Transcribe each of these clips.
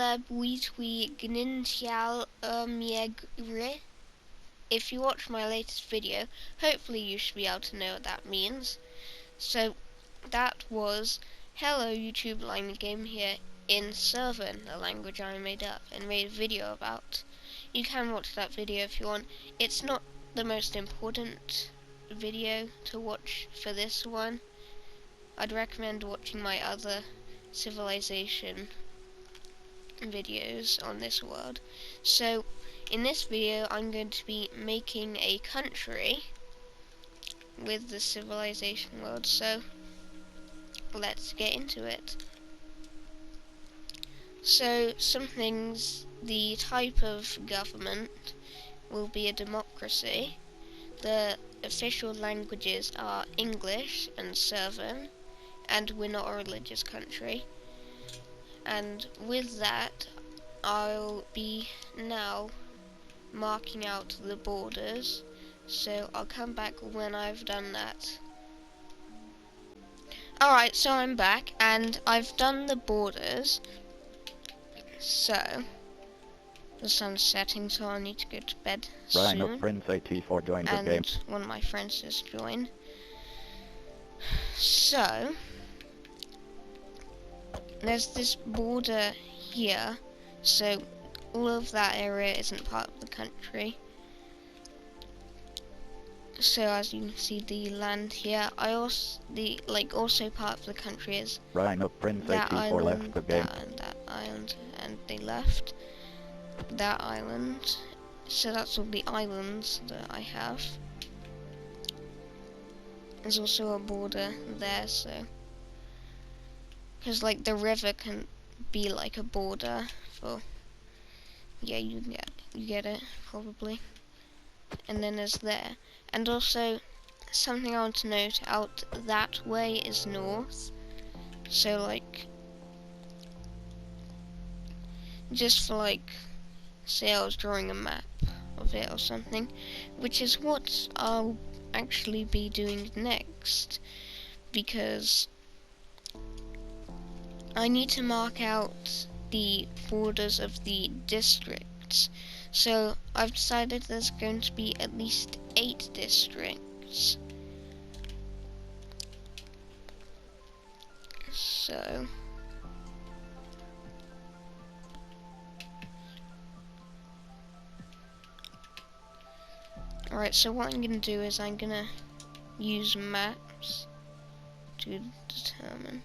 Gleb Weetwee Gnintial Miegre. If you watch my latest video, hopefully you should be able to know what that means. So that was hello YouTube, Limey Game here in Servan, a language I made up and made a video about. You can watch that video if you want. It's not the most important video to watch for this one. I'd recommend watching my other civilization videos on this world. So in this video I'm going to be making a country with the civilization world, so let's get into it. So some things: the type of government will be a democracy. The official languages are English and Servan, and we're not a religious country. And with that, I'll be now marking out the borders, so I'll come back when I've done that. Alright, so I'm back and I've done the borders. So the sun's setting, so I need to go to bed soon. Rhino Prince 84 joined the game. And one of my friends has joined. So there's this border here, so all of that area isn't part of the country. So as you can see, the land here, also part of the country is Rhino Prince that 84 island, left the game. that island, and they left that island. So that's all the islands that I have. There's also a border there, so because like the river can be like a border for, yeah, you get it probably. And then there's there, and also something I want to note: out that way is north. So like, just for like, say I was drawing a map of it or something, which is what I'll actually be doing next, because I need to mark out the borders of the districts. So I've decided there's going to be at least 8 districts. So alright, so what I'm going to do is I'm going to use maps to determine.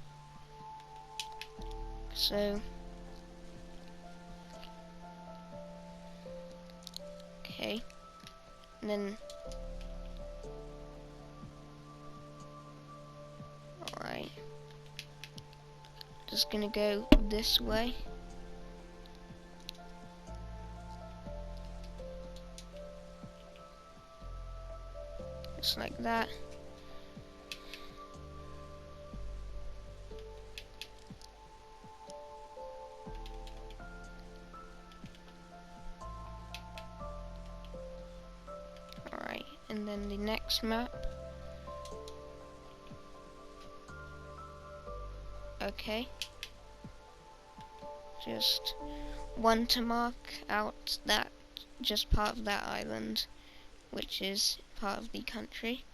So okay, and then alright, just gonna go this way. Just like that. Alright, and then the next map. Okay. Just one to mark out that, just part of that island, which is part of the country.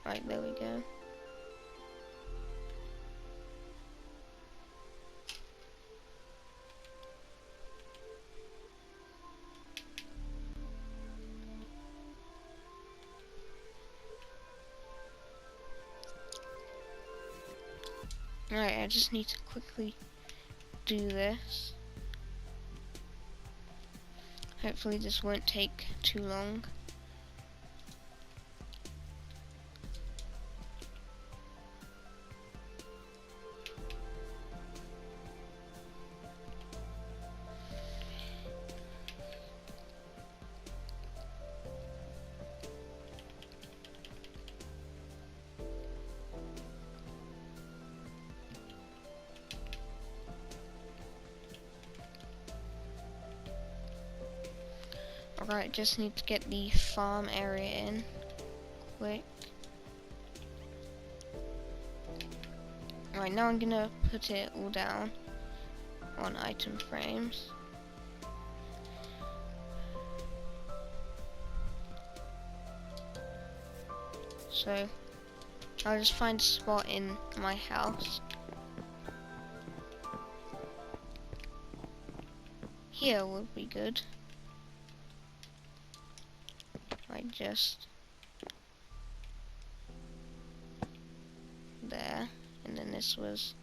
Right, there we go. Alright, I just need to quickly do this. Hopefully this won't take too long. Alright, just need to get the farm area in quick. Right, now I'm gonna put it all down on item frames. So I'll just find a spot in my house. Here would be good. Right, just there, and then this was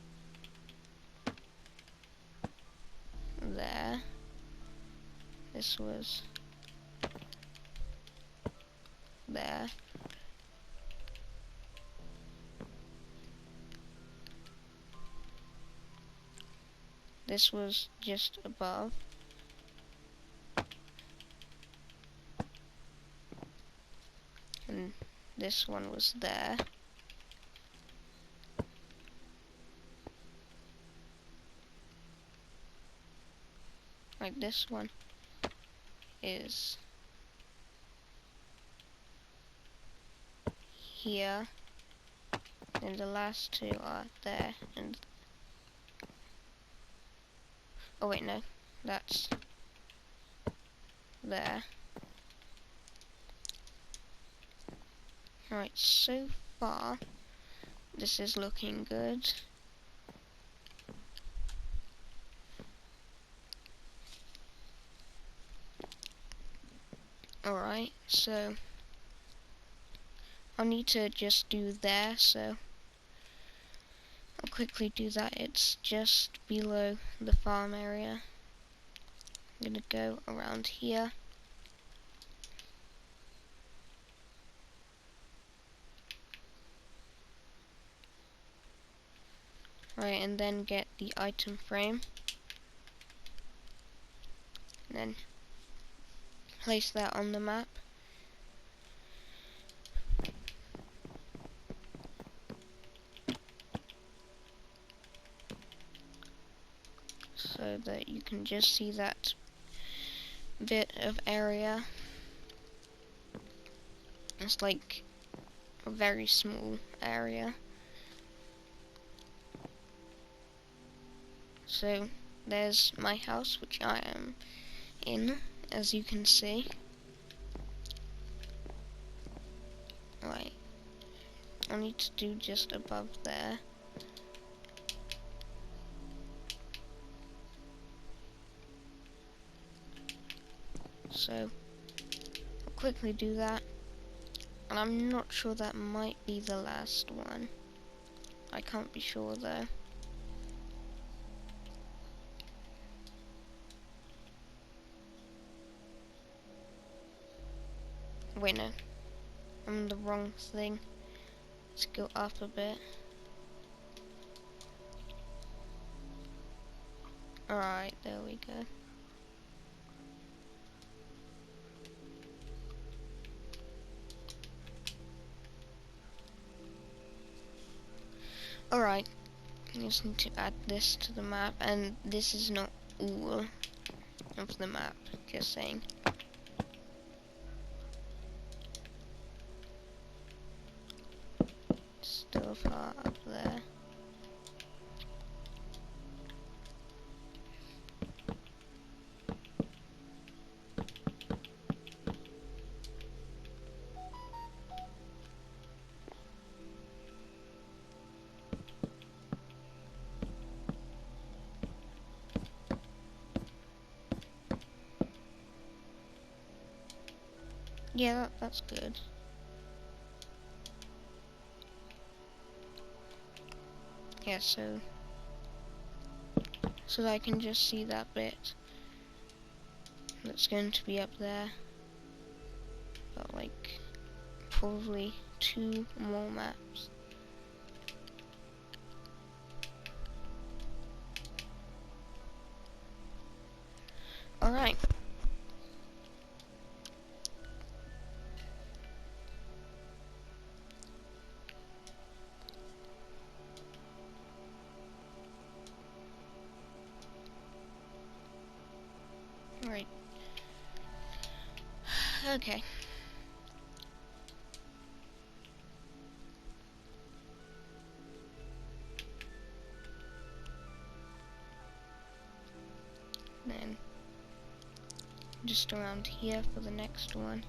there. This was there. This was just above. And this one was there. Like this one is here, and the last two are there. And oh wait, no, that's there. Right, so far this is looking good. Alright, so I'll need to just do there, so I'll quickly do that. It's just below the farm area. I'm gonna go around here. Right, and then get the item frame. And then place that on the map. So that you can just see that bit of area. It's like a very small area. So there's my house, which I am in, as you can see. Right, I need to do just above there. So I'll quickly do that, and I'm not sure, that might be the last one. I can't be sure though. Wait, no, I'm the wrong thing. Let's go up a bit. Alright, there we go. Alright, I just need to add this to the map, and this is not all of the map, just saying. Still far up there. Yeah, that's good. Yeah, so I can just see that bit that's going to be up there. But like probably 2 more maps. Alright. Right. Okay. just around here for the next one.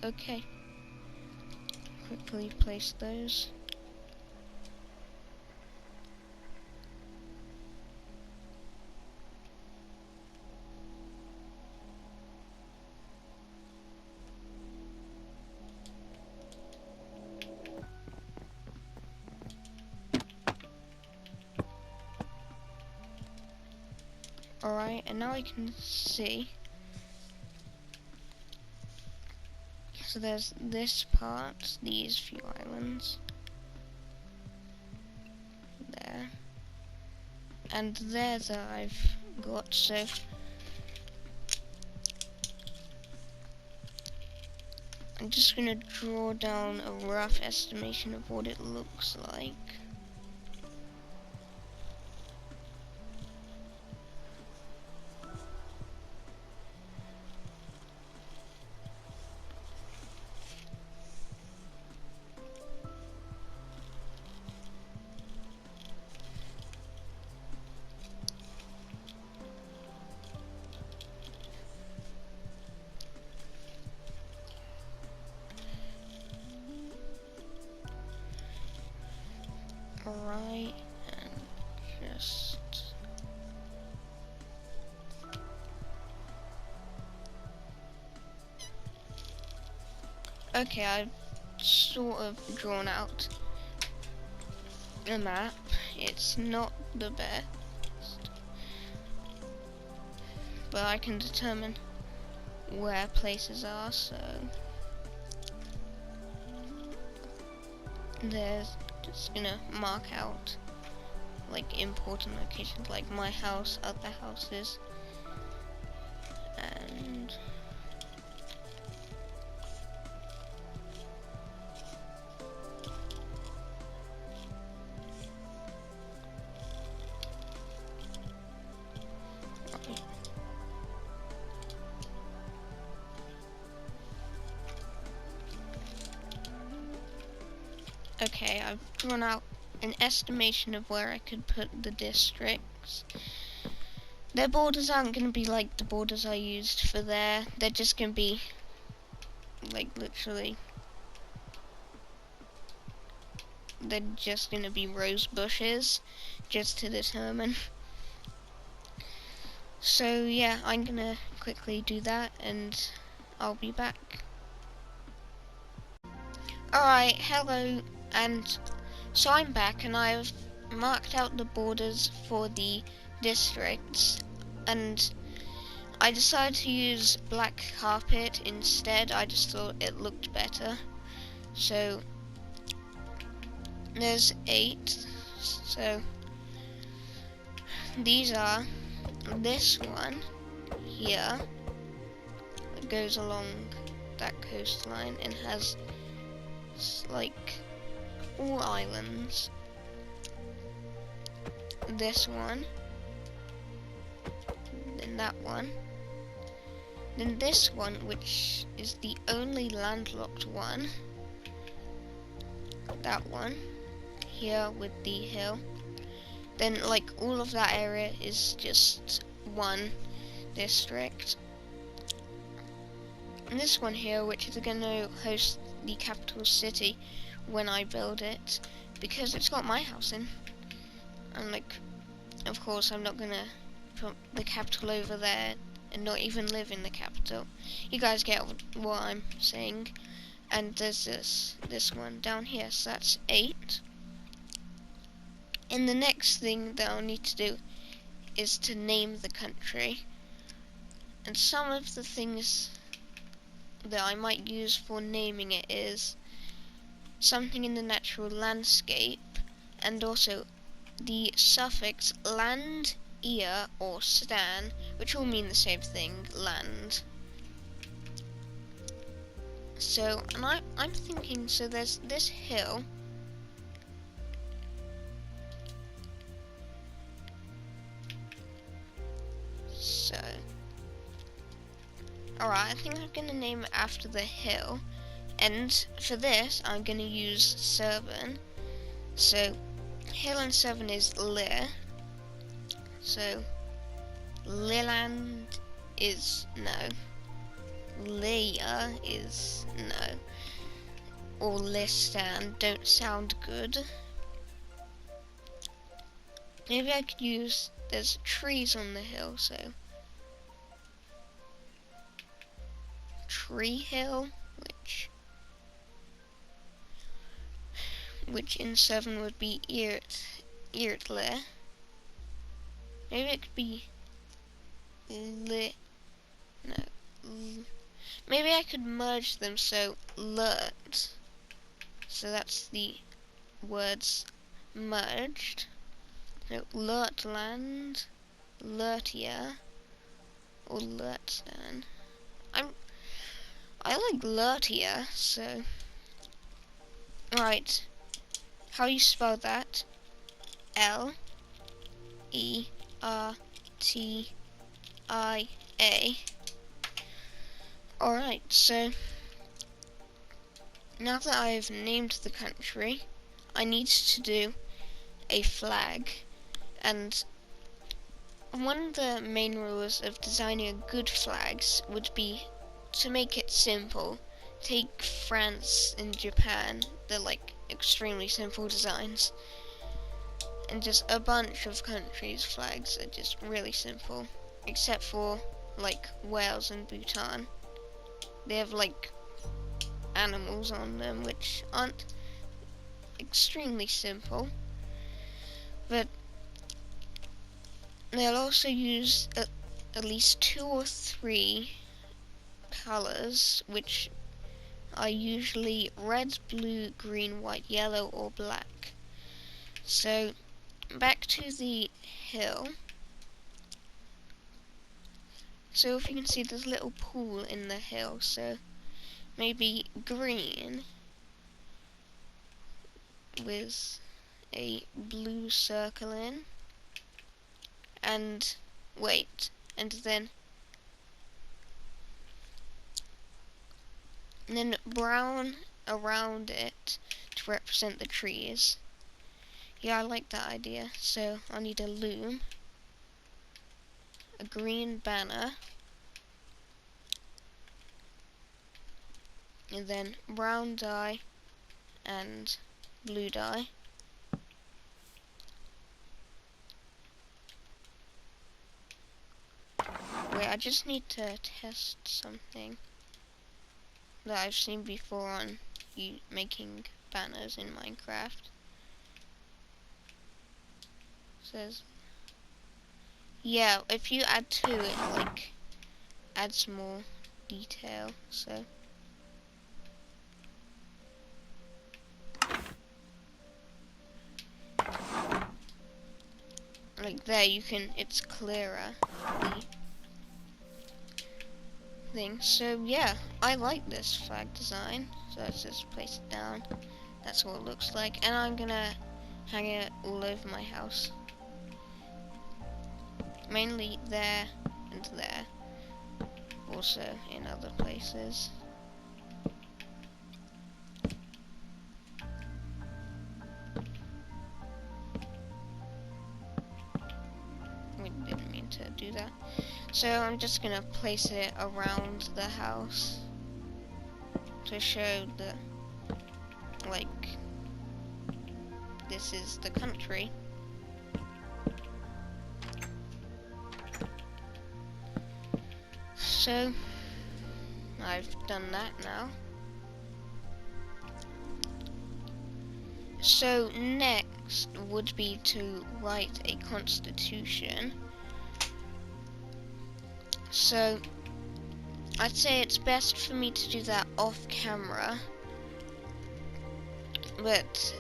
Okay. Quickly place those. Alright, and now I can see. So there's this part, these few islands. There. And there that I've got, so I'm just gonna draw down a rough estimation of what it looks like. Alright, and just okay, I've sort of drawn out a map. It's not the best, but I can determine where places are, so there's just gonna mark out like important locations like my house, other houses, and okay, I've drawn out an estimation of where I could put the districts. Their borders aren't going to be like the borders I used for there. They're just going to be like literally, they're just going to be rose bushes just to determine. So yeah, I'm going to quickly do that and I'll be back. Alright, hello, and so I'm back and I've marked out the borders for the districts, and I decided to use black carpet instead. I just thought it looked better. So there's 8, so these are this one here that goes along that coastline and has like all islands. This one, then that one, then this one, which is the only landlocked one, that one here with the hill, then like all of that area is just one district, and this one here, which is going to host the capital city when I build it, because it's got my house in. And like, of course I'm not gonna put the capital over there and not even live in the capital. You guys get what I'm saying. And there's this one down here, so that's 8. And the next thing that I'll need to do is to name the country. And some of the things that I might use for naming it is something in the natural landscape, and also the suffix land, ear, or stan, which all mean the same thing, land. So, and I'm thinking, so there's this hill, so alright, I think I'm gonna name it after the hill, and for this I'm gonna use 7. So hill and 7 is Lir, so Liland is no. Leia is no. Or Listan don't sound good. Maybe I could use, there's trees on the hill, so Tree Hill, which in 7 would be Eartler. Maybe it could be maybe I could merge them, so Lurt. So that's the words merged. So Lurtland, Lurtia, or Lurtstan. I like Lurtia, so right. How you spell that? L-E-R-T-I-A. Alright, so now that I've named the country, I need to do a flag. And one of the main rules of designing good flags would be to make it simple. Take France and Japan, they're like extremely simple designs. And just a bunch of countries' flags are just really simple. Except for like Wales and Bhutan. They have like animals on them which aren't extremely simple. But they'll also use at least 2 or 3 colors, which are usually red, blue, green, white, yellow, or black. So back to the hill. So if you can see, there's a little pool in the hill, so maybe green with a blue circle in, and then brown around it to represent the trees. Yeah, I like that idea. So I need a loom, a green banner, and then brown dye and blue dye. Wait, I just need to test something that I've seen before on making banners in Minecraft. Says, yeah, if you add 2, it like adds more detail. So like there, you can, it's clearer, the thing. So yeah, I like this flag design. So let's just place it down. That's what it looks like, and I'm gonna hang it all over my house. Mainly there and there. Also in other places. We didn't mean to do that. So I'm just gonna place it around the house to show the, like, this is the country. So I've done that now. So next would be to write a constitution. So I'd say it's best for me to do that off camera, but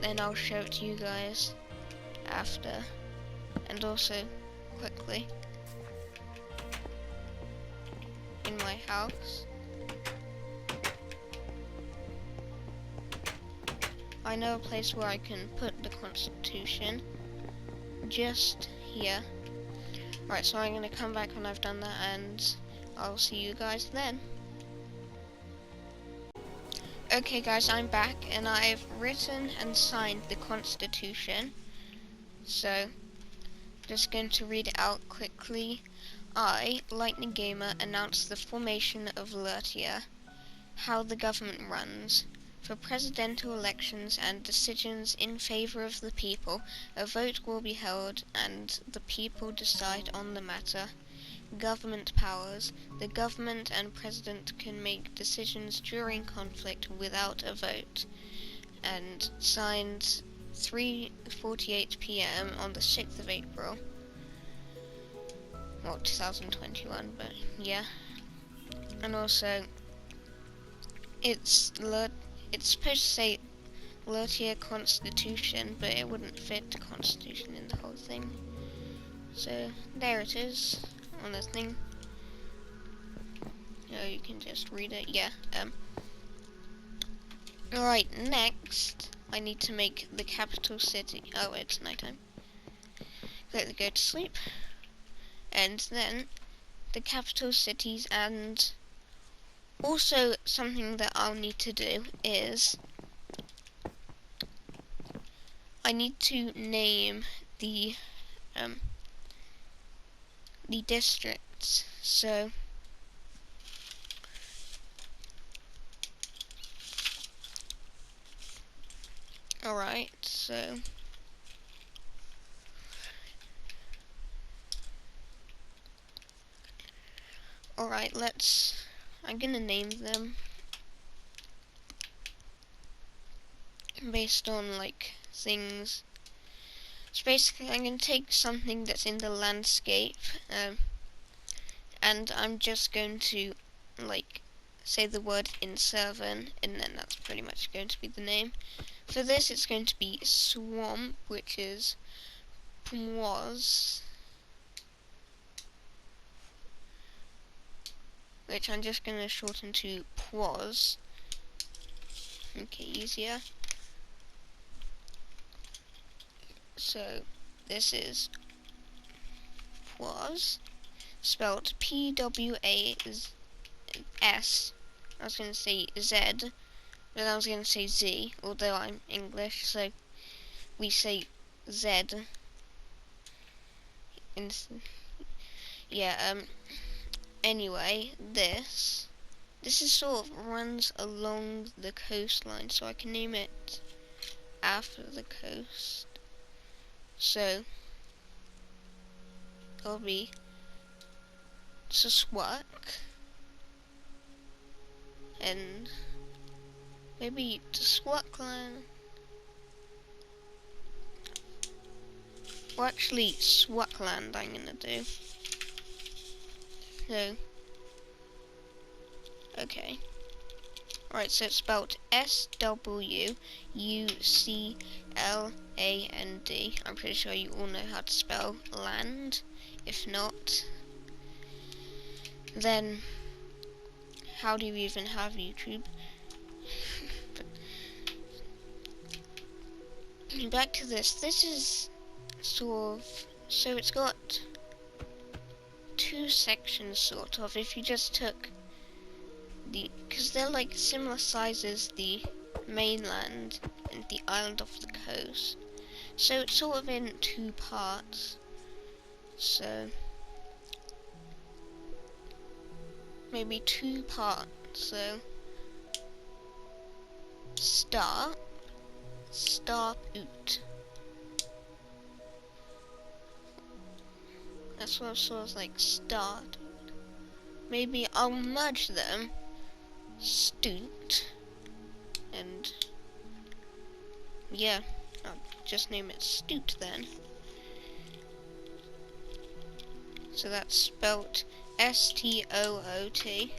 then I'll show it to you guys after, and also quickly in my house. I know a place where I can put the constitution, just here. Right, so I'm gonna come back when I've done that, and I'll see you guys then. Okay guys, I'm back, and I've written and signed the constitution. So Just going to read it out quickly. I, Lightning Gamer, announce the formation of Lurtia. How the government runs. For presidential elections and decisions in favor of the people, a vote will be held and the people decide on the matter. Government powers. The government and president can make decisions during conflict without a vote. And signed 3:48 p.m. on the 6th of April. Well, 2021, but yeah. And also, it's supposed to say Lurtia Constitution, but it wouldn't fit the Constitution in the whole thing. So there it is on the thing. You can just read it. Yeah. Alright, next I need to make the capital city. Oh, it's nighttime. Let it go to sleep. And then the capital cities, and also something that I'll need to do is I need to name the districts. So alright, so alright, I'm gonna name them based on like things. So basically I'm gonna take something that's in the landscape, and I'm just going to like say the word Inserven, and then that's pretty much going to be the name. For this it's going to be swamp, which is Pmoz, which I'm just going to shorten to Pwoz. Okay, easier. So this is Pwoz, spelled P-W-A-S. I was going to say Z, but I was going to say Z, although I'm English, so we say Z. Anyway, this is sort of runs along the coastline, so I can name it after the coast. So it'll be Suswak, and maybe Swakland. Or actually, Swakland I'm gonna do. So, okay. Alright, so it's spelled S-W-U-C-L-A-N-D. I'm pretty sure you all know how to spell land. If not, then how do you even have YouTube? Back to this. This is sort of, so it's got two sections sort of. If you just took because they're like similar sizes, the mainland and the island off the coast, so it's sort of in two parts. So maybe two parts. So Starput. That's what sort of like start. Maybe I'll merge them. Stoot. And yeah, I'll just name it Stoot then. So that's spelt S-T-O-O-T.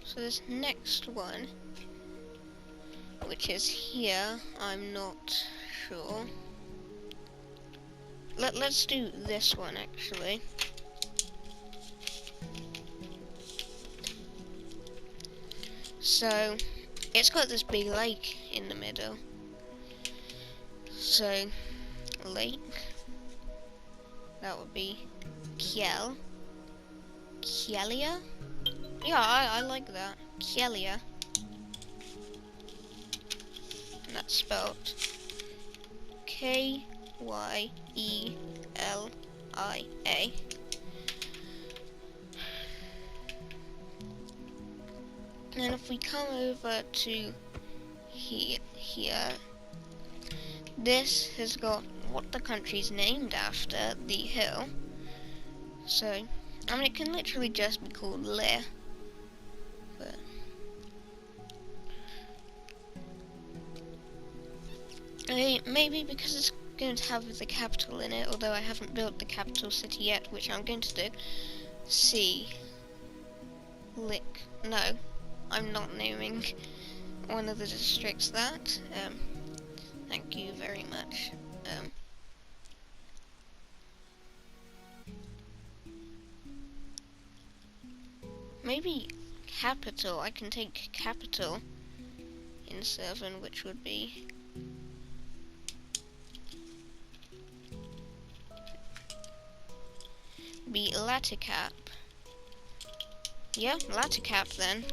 So this next one, which is here, I'm not sure. Let's do this one actually. So it's got this big lake in the middle. So lake, that would be Kielia. Yeah, I like that. Kielia. and that's spelled Kyelia. And if we come over to here, this has got what the country's named after, the hill. So, I mean, it can literally just be called Leer. But maybe because it's going to have the capital in it, although I haven't built the capital city yet, which I'm going to do. No, I'm not naming one of the districts that. Thank you very much. Maybe capital. I can take capital in 7, which would be Laticap. Yeah, Laticap then.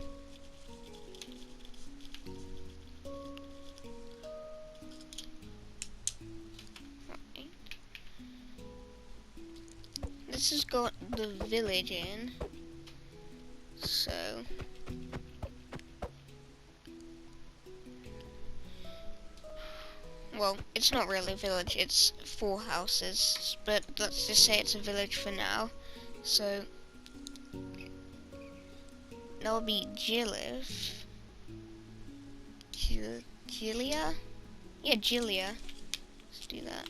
Right. This has got the village in, so well, it's not really a village, it's 4 houses, but let's just say it's a village for now. So that'll be Gilia? Yeah, Gilia. Let's do that.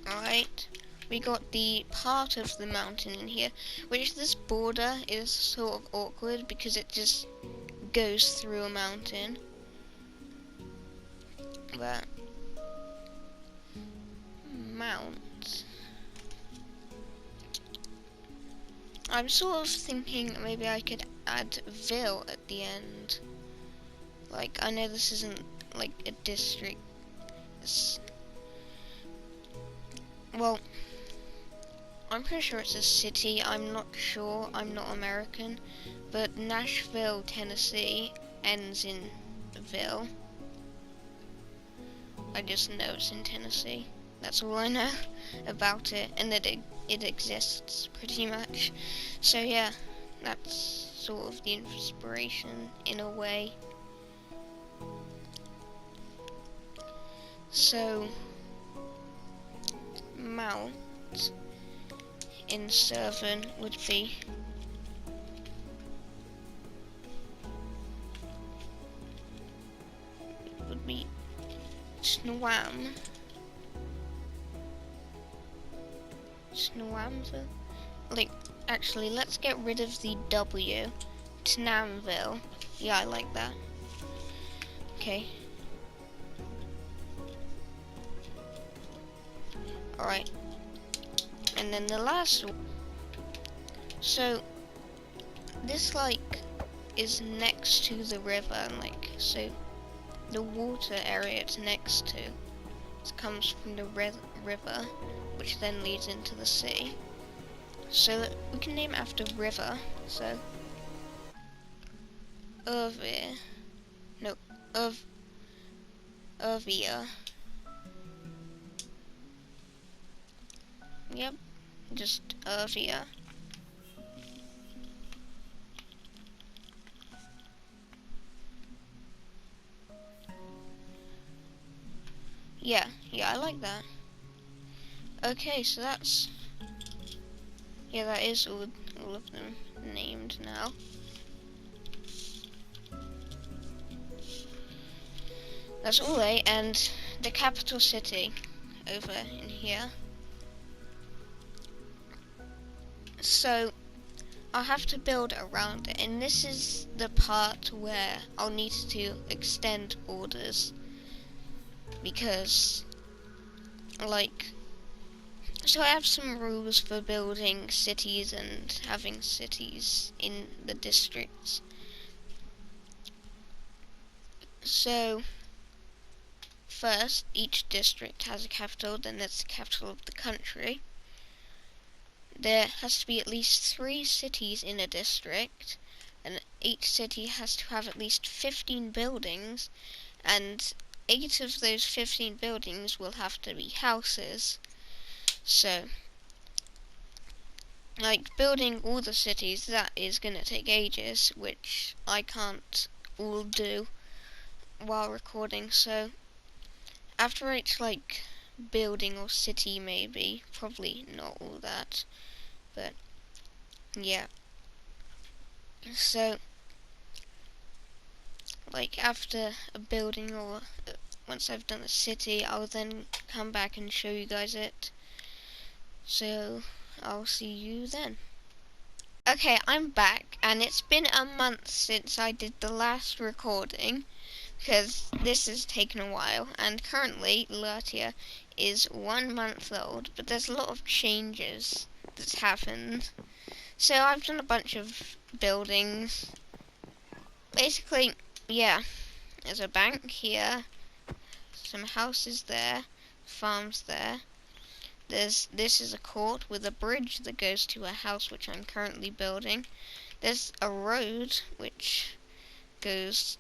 Alright, we got the part of the mountain in here, which this border is sort of awkward because it just goes through a mountain. But mount. I'm sort of thinking maybe I could add Ville at the end. Like, I know this isn't like a district. Well, I'm pretty sure it's a city. I'm not sure. I'm not American. But Nashville, Tennessee ends in Ville. I just know it's in Tennessee. That's all I know about it, and that it exists pretty much. So yeah, that's sort of the inspiration in a way. So mount in 7 would be Snwam. Snwamville? Like, actually, let's get rid of the W. Tnamville. Yeah, I like that. Okay. Alright. And then the last one. So, this, like, is next to the river, like, so the water area it's next to comes from the river, which then leads into the sea. So we can name it after river. So Irvia. Yep, just Irvia. Yeah, I like that. Okay, so that's, yeah, that is all of them named now. That's all and the capital city over in here. So I'll have to build around it, and this is the part where I'll need to extend borders, because, like, so I have some rules for building cities and having cities in the districts. So first, each district has a capital, then that's the capital of the country. There has to be at least 3 cities in a district, and each city has to have at least 15 buildings, and 8 of those 15 buildings will have to be houses. So, like, building all the cities, that is going to take ages, which I can't all do while recording. So, after each, like, building or city, maybe, probably not all that, but yeah. So, like, after a building, or once I've done a city, I'll then come back and show you guys it. So, I'll see you then. Okay, I'm back, and it's been a month since I did the last recording, because this has taken a while, and currently Lurtia is 1 month old, but there's a lot of changes that's happened. So I've done a bunch of buildings. Basically, yeah, there's a bank here, some houses there, farms there. This is a court with a bridge that goes to a house which I'm currently building. There's a road which goes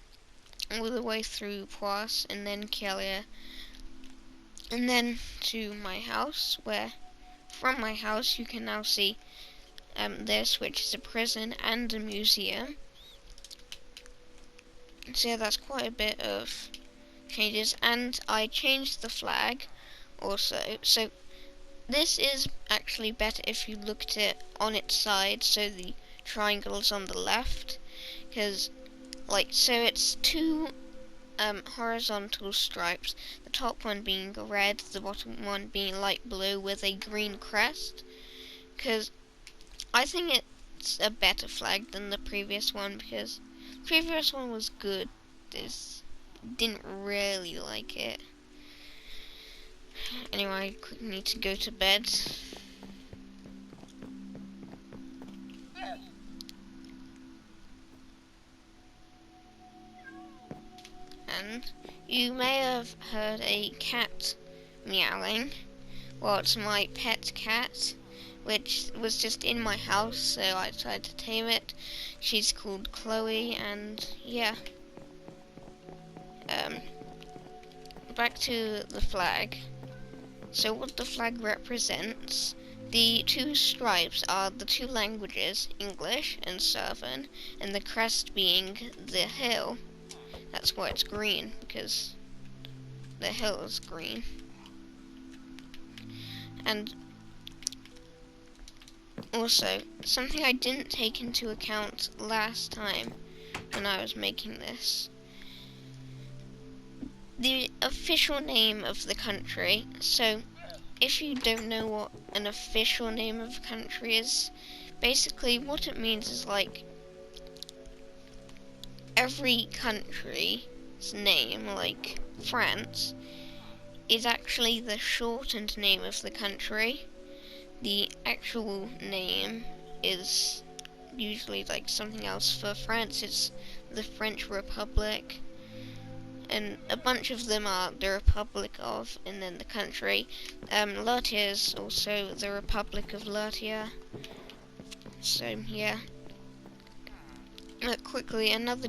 all the way through Poisse and then Kelia, and then to my house, where from my house you can now see this, which is a prison and a museum. So yeah, that's quite a bit of changes, and I changed the flag also. So this is actually better if you look at it on its side, so the triangle is on the left, because like, so it's 2 horizontal stripes, the top one being red, the bottom one being light blue with a green crest, because I think it's a better flag than the previous one, because the previous one was good. This didn't really like it. Anyway, I quickly need to go to bed. And you may have heard a cat meowing. Well, it's my pet cat, which was just in my house, so I tried to tame it. She's called Chloe, and yeah. Back to the flag. So what the flag represents, the 2 stripes are the 2 languages, English and Servan, and the crest being the hill. That's why it's green, because the hill is green. And also, something I didn't take into account last time when I was making this, the official name of the country. So if you don't know what an official name of a country is, basically what it means is, like, every country's name, like France, is actually the shortened name of the country. The actual name is usually like something else. For France, it's the French Republic, and a bunch of them are the Republic of, and then the country. Lurtia is also the Republic of Lurtia. So yeah. Quickly, another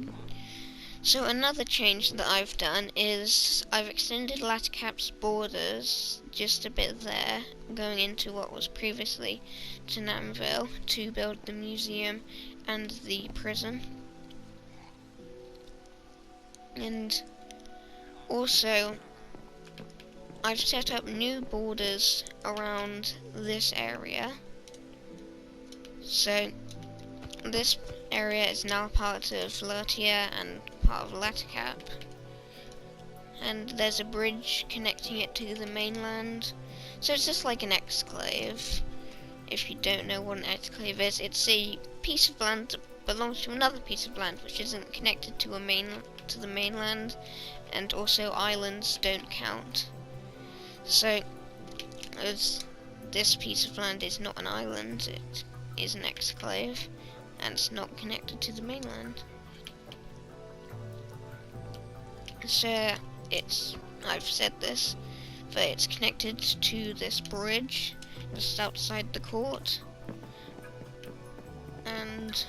change that I've done is I've extended Latticap's borders just a bit there, going into what was previously Tanamville, to build the museum and the prison. And also, I've set up new borders around this area. So this area is now part of Lurtia and part of Latticap. And there's a bridge connecting it to the mainland. So it's just like an exclave. If you don't know what an exclave is, it's a piece of land that belongs to another piece of land which isn't connected to the mainland, and also islands don't count. So, as this piece of land is not an island, it is an exclave, and it's not connected to the mainland. So I've said this, but it's connected to this bridge just outside the court, and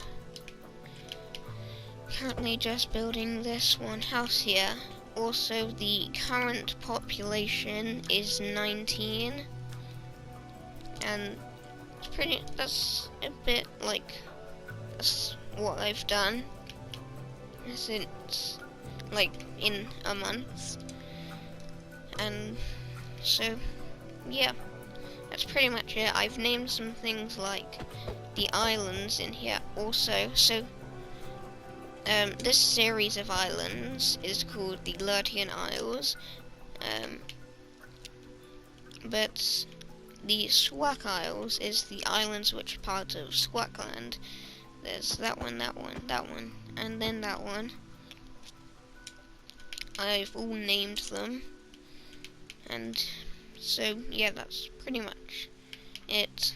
currently just building this one house here. Also, the current population is 19, and that's a bit like that's what I've done since like in a month. And so yeah, that's pretty much it. I've named some things like the islands in here also. So this series of islands is called the Lurtian Isles, but the Swak Isles is the islands which are part of Swakland. There's that one, that one, that one, and then that one. I've all named them, and so yeah, that's pretty much it.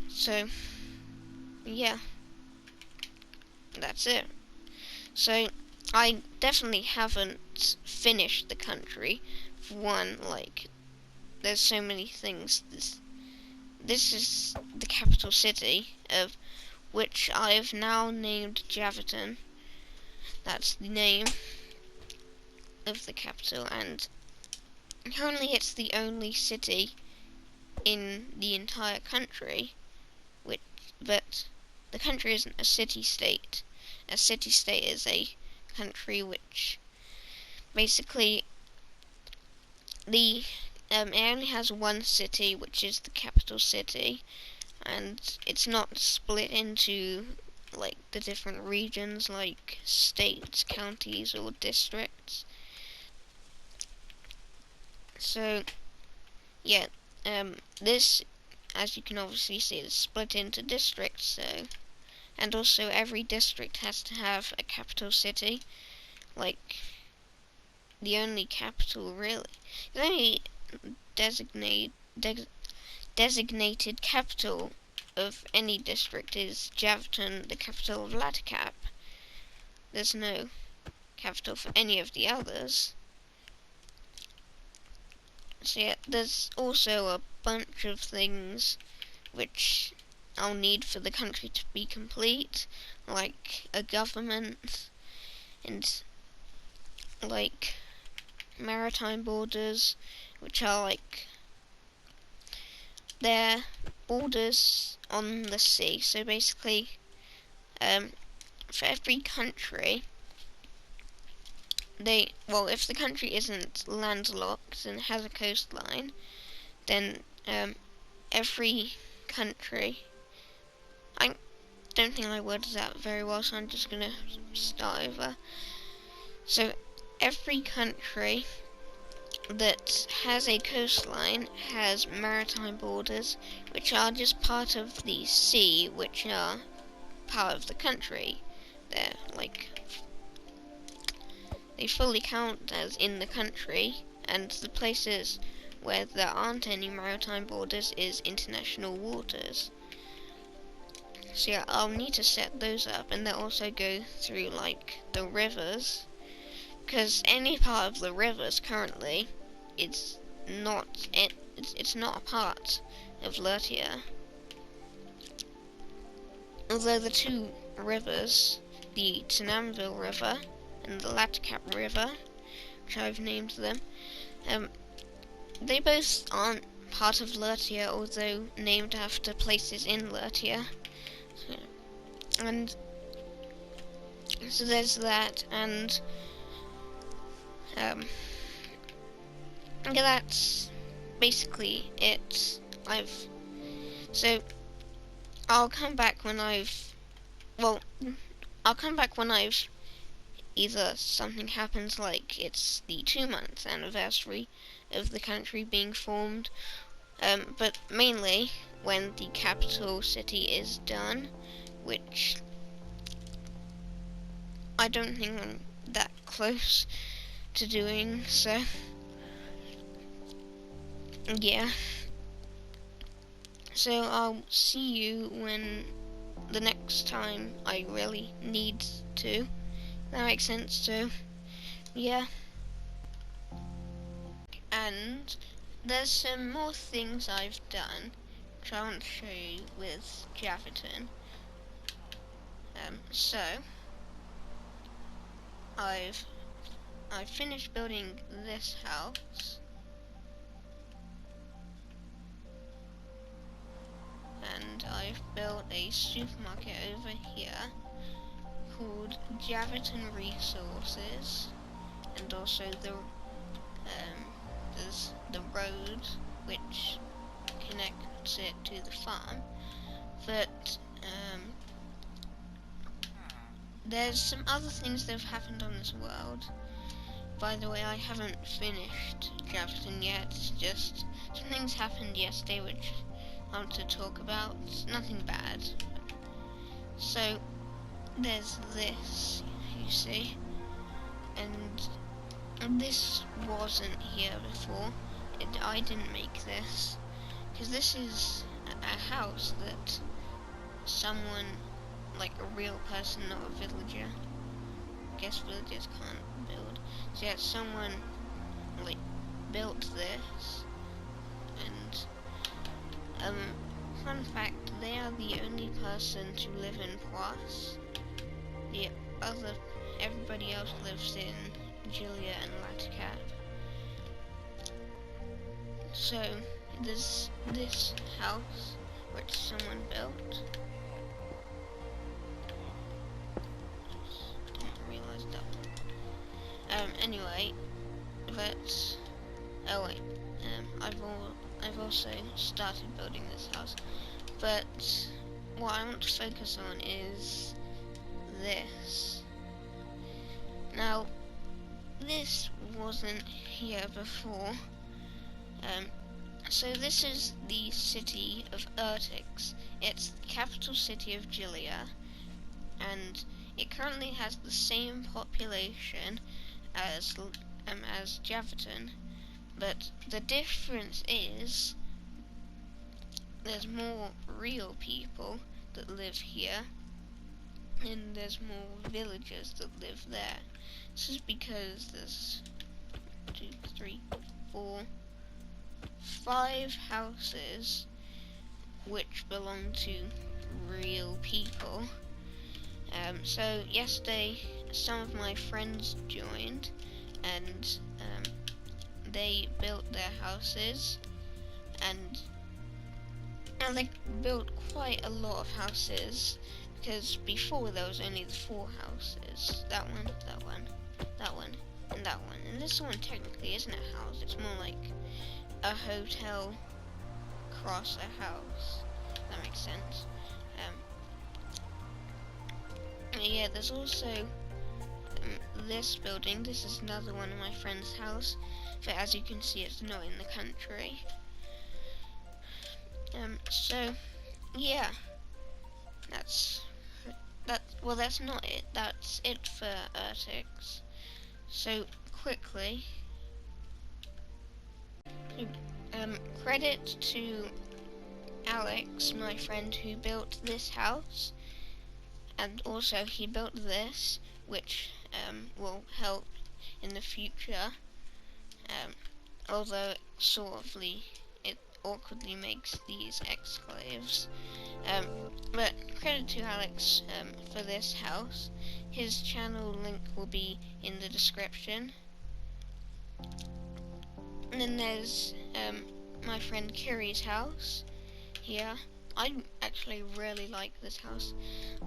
So yeah, that's it. So I definitely haven't finished the country. For one, like, there's so many things. This is the capital city, of which I've now named Javiton. That's the name of the capital, and currently it's the only city in the entire country. But the country isn't a city-state. A city-state is a country which basically it only has one city, which is the capital city, and it's not split into like the different regions like states, counties, or districts. So yeah, this, as you can obviously see, is split into districts. So, and also every district has to have a capital city. Like, the only capital really, the only designated capital of any district is Javiton, the capital of Latacap. There's no capital for any of the others. So yeah, there's also a bunch of things which I'll need for the country to be complete, like a government and like maritime borders, which are like they're borders on the sea. So basically, for every country, if the country isn't landlocked and has a coastline, then every country, I don't think I worded that very well, so I'm just gonna start over. So every country that has a coastline has maritime borders, which are just part of the sea, which are part of the country. They're like, they fully count as in the country, and the places where there aren't any maritime borders is international waters. So yeah, I'll need to set those up, and they'll also go through like the rivers, because any part of the rivers currently, it's not a part of Lurtia. Although the two rivers, the Tinamville River and the Latacap River, which I've named them, they both aren't part of Lurtia, although named after places in Lurtia. And so there's that, and yeah, that's basically it. I'll come back when either something happens, like it's the 2-month anniversary of the country being formed, but mainly when the capital city is done, which I don't think I'm that close to doing, so yeah. So I'll see you when the next time I really need to. That makes sense, so yeah. And there's some more things I've done which I want to show you with Javiton. So I've finished building this house, and I've built a supermarket over here called Javiton Resources, and also there's the road which connects it to the farm. But there's some other things that have happened on this world. By the way, I haven't finished Javiton yet. It's just some things happened yesterday which I want to talk about. It's nothing bad. So there's this, you see, and this wasn't here before. I didn't make this, because this is a house that someone, like a real person, not a villager. I guess villagers can't build. So yeah, someone like built this, and fun fact, they are the only person to live in Poisse. Everybody else lives in Gilia and Latacap. So there's this house which someone built. Didn't realise that. Anyway, but oh wait, I've also started building this house, but what I want to focus on is this. Now, this wasn't here before. So this is the city of Urtix. It's the capital city of Gilia, and it currently has the same population as Javiton, but the difference is there's more real people that live here, and there's more villagers that live there. This is because there's 2, 3, 4, 5 houses which belong to real people. So yesterday some of my friends joined, and they built their houses, and they built quite a lot of houses, because before there was only the 4 houses. That one, that one, that one, and that one. And this one technically isn't a house, it's more like a hotel cross a house. That makes sense. Yeah, there's also this building. This is another one of my friend's house, but as you can see, it's not in the country. So yeah, that's not it. That's it for Urtix. So quickly, credit to Alex, my friend, who built this house, and also he built this, which will help in the future, although it awkwardly makes these exclaves. But credit to Alex for this house. His channel link will be in the description. And then there's my friend Kiri's house here. I actually really like this house.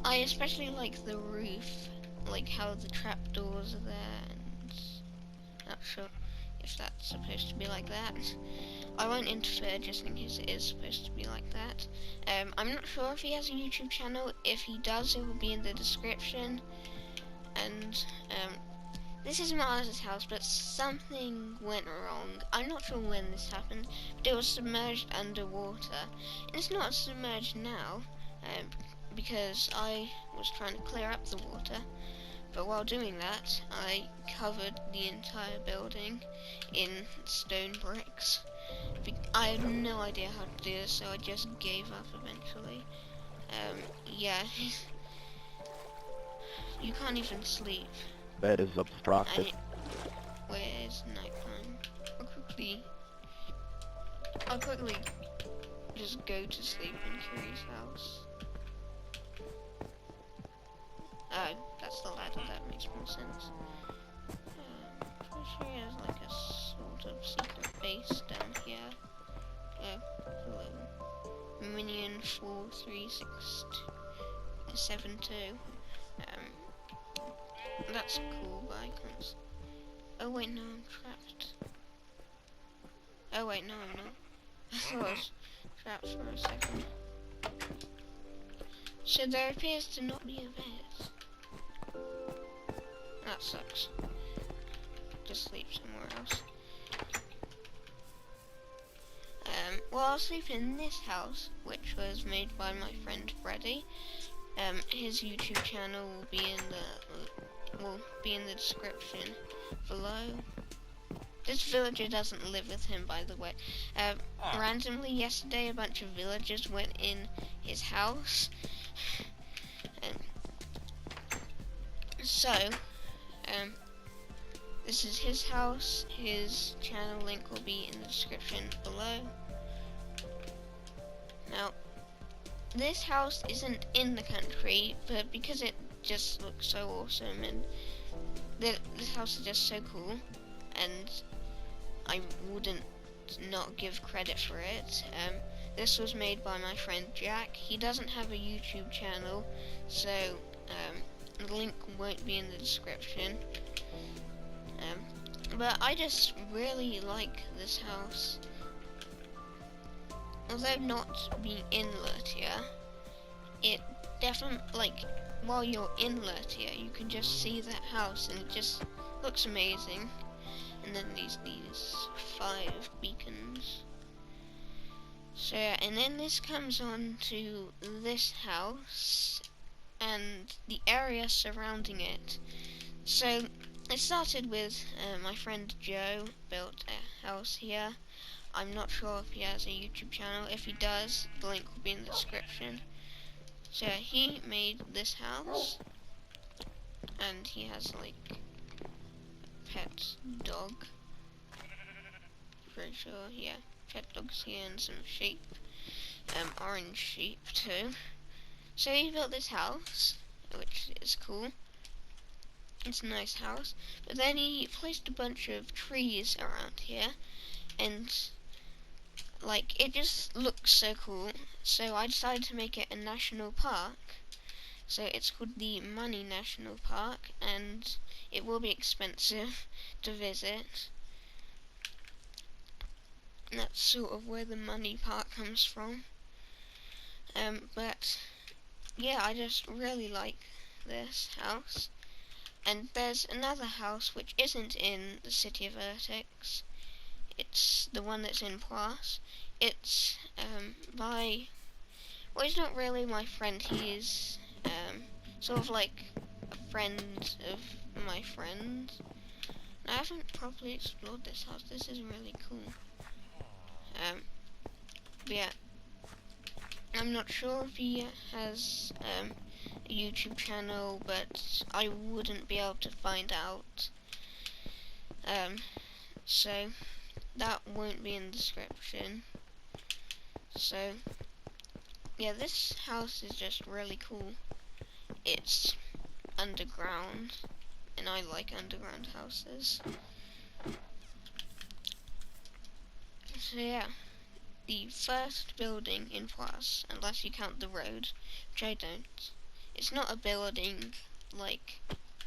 I especially like the roof, like how the trapdoors are there, and not sure if that's supposed to be like that. I won't interfere just in case it is supposed to be like that. I'm not sure if he has a YouTube channel. If he does, it will be in the description. And this is Mars's house, but something went wrong. I'm not sure when this happened, but it was submerged underwater. And it's not submerged now, because I was trying to clear up the water. But while doing that, I covered the entire building in stone bricks. I had no idea how to do this, so I just gave up eventually. Yeah. You can't even sleep. Bed is obstructed. Where's nighttime? I'll quickly just go to sleep in Kiri's house. Oh, that's the ladder, that makes more sense. Pretty sure he has like a sort of secret base down here. Oh, hello. Minion 43672. That's cool, but I can't. Oh wait, no, I'm trapped. Oh wait, no, I'm not. I thought I was trapped for a second. So there appears to not be a bed. That sucks. Just sleep somewhere else. Well, I'll sleep in this house, which was made by my friend Freddy. His YouTube channel will be in the description below. This villager doesn't live with him, by the way. Randomly yesterday, a bunch of villagers went in his house. This is his house. His channel link will be in the description below. Now, this house isn't in the country, but because it just looks so awesome, and this house is just so cool, and I wouldn't not give credit for it. This was made by my friend Jack. He doesn't have a YouTube channel, so the link won't be in the description. But I just really like this house. Although not being in Lurtia, it definitely, like, while you're in Lurtia, you can just see that house and it just looks amazing. And then these 5 beacons. So, and then this comes on to this house and the area surrounding it. So it started with my friend Joe built a house here. I'm not sure if he has a YouTube channel. If he does, the link will be in the description. So he made this house, and he has like a pet dog. Pretty sure, yeah, pet dogs here and some sheep, orange sheep too. So he built this house, which is cool. It's a nice house, but then he placed a bunch of trees around here, and like, it just looks so cool. So I decided to make it a national park. So it's called the Money National Park, and it will be expensive to visit. And that's sort of where the Money Park comes from. But yeah, I just really like this house. And there's another house which isn't in the city of Urtex. It's the one that's in Poisse. It's by, well, he's not really my friend. He's sort of like a friend of my friend. I haven't properly explored this house. This is really cool. But yeah, I'm not sure if he has a YouTube channel, but I wouldn't be able to find out. So that won't be in the description. So yeah, this house is just really cool. It's underground, and I like underground houses. So yeah, the first building in Poisse, unless you count the road, which I don't. It's not a building like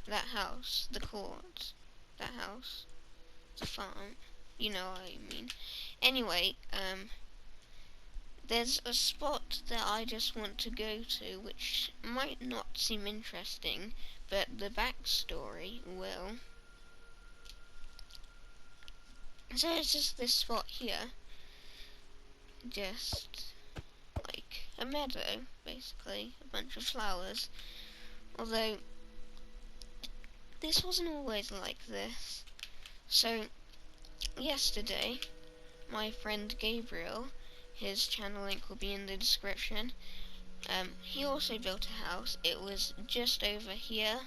that house, the court, that house, the farm. You know what I mean. Anyway, there's a spot that I just want to go to, which might not seem interesting, but the backstory will. So it's just this spot here, just like a meadow, basically, a bunch of flowers. Although this wasn't always like this. So yesterday, my friend Gabriel, his channel link will be in the description, he also built a house. It was just over here.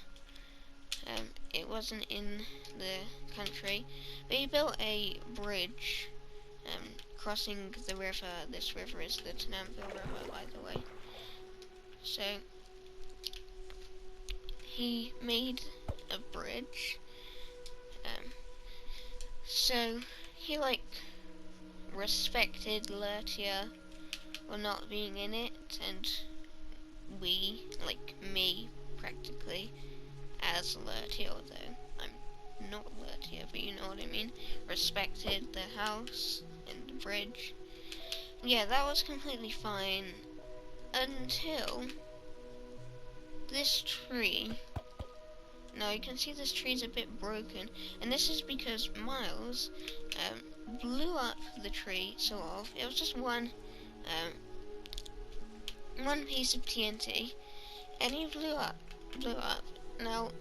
It wasn't in the country, but he built a bridge crossing the river. This river is the Tenamville River, by the way. So he made a bridge. So he like respected Lurtia for not being in it, and we, like me practically, as Lurtia, although I'm not Lurtia, but you know what I mean, respected the house and the bridge. Yeah, that was completely fine until this tree. Now you can see this tree's a bit broken, and this is because Miles blew up the tree, sort of. It was just one piece of TNT, and he blew up. Now,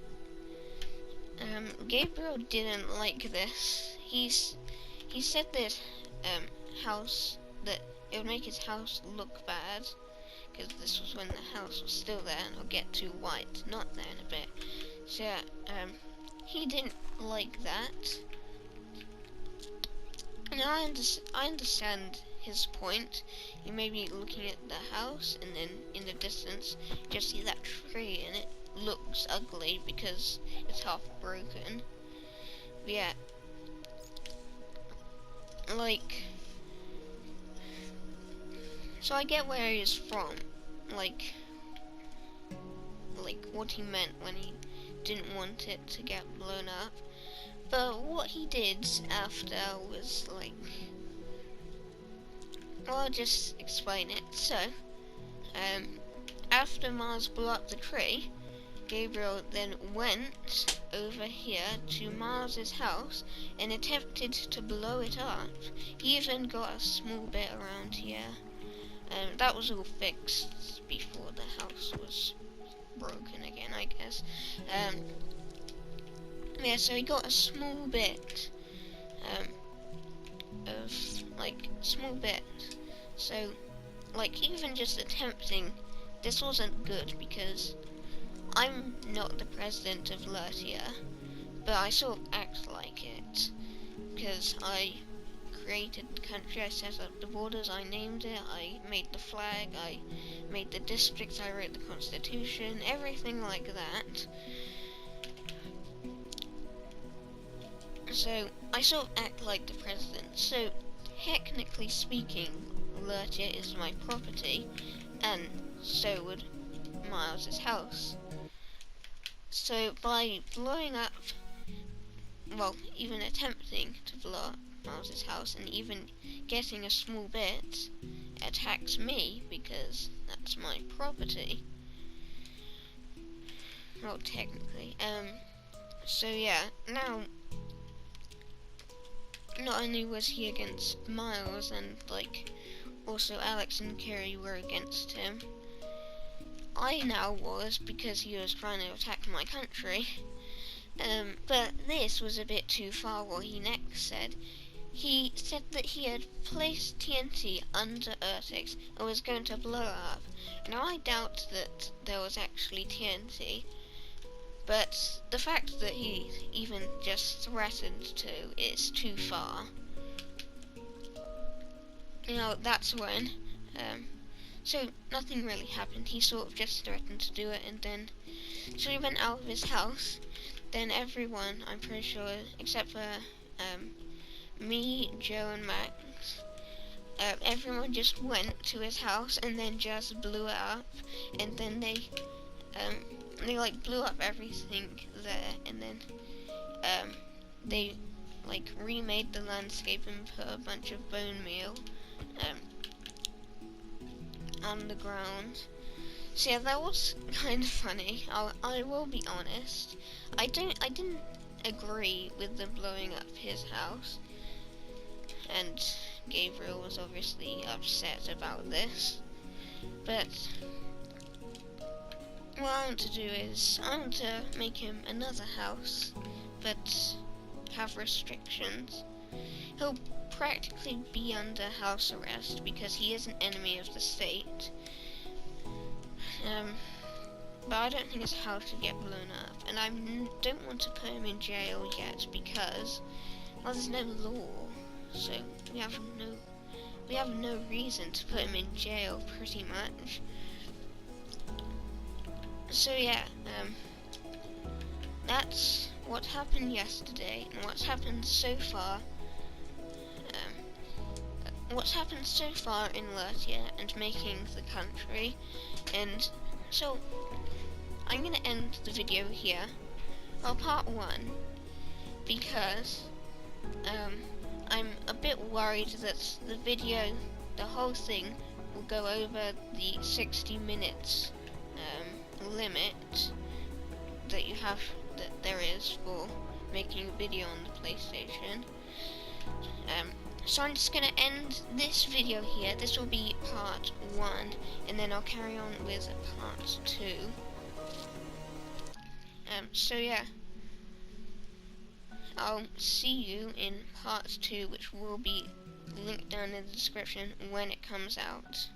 Gabriel didn't like this. He said that house that it would make his house look bad, because this was when the house was still there, and it'll get too white. Not there in a bit. So he didn't like that. Now I understand his point. You may be looking at the house, and then in the distance you just see that tree, and it looks ugly because it's half broken. But yeah, like, so I get where he is from, like what he meant when he didn't want it to get blown up. But what he did after was like, well, I'll just explain it. So, after Mars blew up the tree, Gabriel then went over here to Mars's house and attempted to blow it up. He even got a small bit around here. That was all fixed before the house was broken again, I guess. Yeah, so he got a small bit so like, even just attempting, this wasn't good because I'm not the president of Lurtia, but I sort of act like it because I created the country, I set up the borders, I named it, I made the flag, I made the districts, I wrote the constitution, everything like that. So I sort of act like the president. So technically speaking, Lurtia is my property, and so would Miles's house. So by blowing up, well, even attempting to blow up Miles's house and even getting a small bit, attacks me because that's my property. Well, technically. So yeah, now not only was he against Miles, and like also Alex and Kiri were against him, I now was, because he was trying to attack my country. But this was a bit too far. What he next said, he said that he had placed TNT under Urtex and was going to blow it up. Now I doubt that there was actually TNT, but the fact that he even just threatened to is too far. You know, that's when, so nothing really happened. He sort of just threatened to do it, and then, so he went out of his house. Then everyone, I'm pretty sure, except for, me, Joe, and Max, everyone just went to his house and then just blew it up, and then they like blew up everything there, and then they like remade the landscape and put a bunch of bone meal on the ground. So yeah, that was kind of funny. I will be honest. I didn't agree with them blowing up his house, and Gabriel was obviously upset about this. But what I want to do is, I want to make him another house, but have restrictions. He'll practically be under house arrest because he is an enemy of the state. But I don't think his house should get blown up, and I don't want to put him in jail yet because, well, there's no law, so we have no reason to put him in jail, pretty much. So yeah, that's what happened yesterday, and what's happened so far. What's happened so far in Lurtia and making the country, and so I'm gonna end the video here, well, part 1, because I'm a bit worried that the whole thing will go over the 60 minutes limit that there is for making a video on the PlayStation. So I'm just gonna end this video here. This will be part 1, and then I'll carry on with part 2. So yeah, I'll see you in part 2, which will be linked down in the description when it comes out.